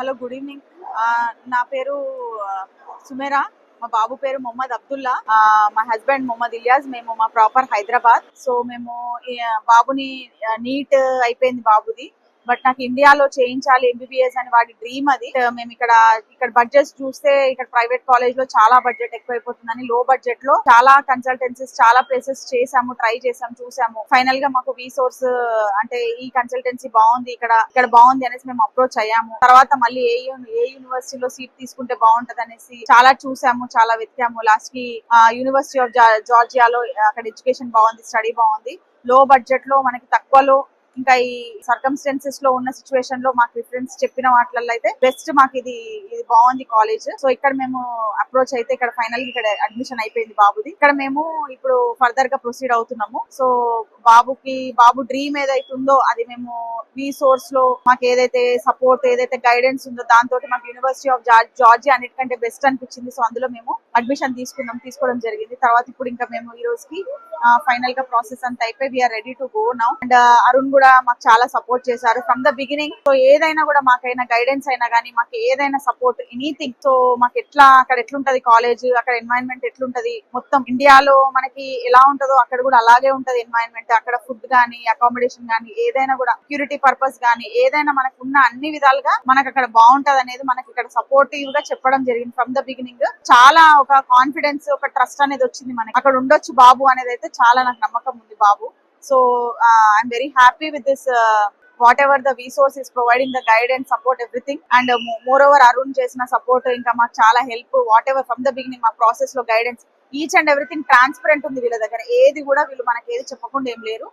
Hello, good evening. నా పేరు సుమేరా. మా బాబు పేరు మొహమ్మద్ అబ్దుల్లా. మా హస్బెండ్ మొహమ్మద్ ఇలియాజ్. మేము మా ప్రాపర్ హైదరాబాద్. సో మేము బాబుని నీట్ అయిపోయింది బాబుది. బట్ నాకు ఇండియాలో చేయించాలి ఎంబీబీఎస్ అని వాడి డ్రీమ్ అది. మేము ఇక్కడ బడ్జెట్ చూస్తే ఇక్కడ ప్రైవేట్ కాలేజ్ లో చాలా బడ్జెట్ ఎక్కువైపోతుందని లో బడ్జెట్ లో చాలా కన్సల్టెన్సీస్ చాలా ప్లేసెస్ చేసాము, ట్రై చేసాము, చూసాము. ఫైనల్ గా మాకు రీసోర్స్ అంటే ఈ కన్సల్టెన్సీ బాగుంది, ఇక్కడ బాగుంది అనేసి మేము అప్రోచ్ అయ్యాము. తర్వాత మళ్ళీ ఏ యూనివర్సిటీలో సీట్ తీసుకుంటే బాగుంటది అనేసి చాలా చూసాము, చాలా వెతికాము. లాస్ట్ కి యూనివర్సిటీ ఆఫ్ జార్జియాలో అక్కడ ఎడ్యుకేషన్ బాగుంది, స్టడీ బాగుంది. లో బడ్జెట్ లో మనకి తక్కువలో ఇంకా ఈ సర్కమ్స్టెన్సెస్ లో ఉన్న సిచ్యువేషన్ లో మాకు రిఫరెన్స్ చెప్పిన వాటిల్లో అయితే బెస్ట్ మాకు ఇది బాగుంది కాలేజ్. సో ఇక్కడ మేము అప్రోచ్ అయితే ఇక్కడ ఫైనల్ ఇక్కడ అడ్మిషన్ అయిపోయింది బాబుది. ఇక్కడ మేము ఇప్పుడు ఫర్దర్ గా ప్రొసీడ్ అవుతున్నాము. సో బాబు డ్రీమ్ ఏదైతుందో అది మేము ఈ సోర్స్ లో మాకు ఏదైతే సపోర్ట్ ఏదైతే గైడెన్స్ ఉందో దాంతో మాకు యూనివర్సిటీ ఆఫ్ జార్జియా అన్నిటికంటే బెస్ట్ అనిపించింది. సో అందులో మేము అడ్మిషన్ తీసుకోవడం జరిగింది. తర్వాత ఇప్పుడు ఇంకా మేము ఈ రోజుకి ఫైనల్ గా ప్రాసెస్ అంతా అయిపోయి we're ready to go now. And Arun కూడా మాకు చాలా సపోర్ట్ చేశారు ఫ్రమ్ ద బిగినింగ్. సో ఏదైనా కూడా మాకైనా గైడెన్స్ అయినా కానీ మాకు ఏదైనా సపోర్ట్ ఎనీథింగ్. సో మాకు అక్కడ ఎట్లుంటది కాలేజ్, అక్కడ ఎన్వైరన్మెంట్ ఎట్లుంటది, మొత్తం ఇండియాలో మనకి ఎలా ఉంటదో అక్కడ కూడా అలాగే ఉంటది ఎన్వైరన్మెంట్. అక్కడ ఫుడ్ గానీ, అకామిడేషన్ గానీ, ఏదైనా కూడా సెక్యూరిటీ పర్పస్ గానీ ఏదైనా మనకు ఉన్న అన్ని విధాలుగా మనకు అక్కడ బాగుంటది అనేది మనకి ఇక్కడ సపోర్టివ్ గా చెప్పడం జరిగింది ఫ్రమ్ ద బిగినింగ్. చాలా ఒక కాన్ఫిడెన్స్, ఒక ట్రస్ట్ అనేది వచ్చింది మనకి. అక్కడ ఉండొచ్చు బాబు అనేది అయితే చాలా నాకు నమ్మకం ఉంది బాబు. So I'm very happy with this whatever the resource is providing, the guidance, support, everything. And moreover Arun chesina support inka maaku chaala help whatever from the beginning ma process lo guidance each and everything transparent undi veela daggara. ఏది కూడా వీళ్ళు మనకి ఏది చెప్పకుండా ఏం లేరు.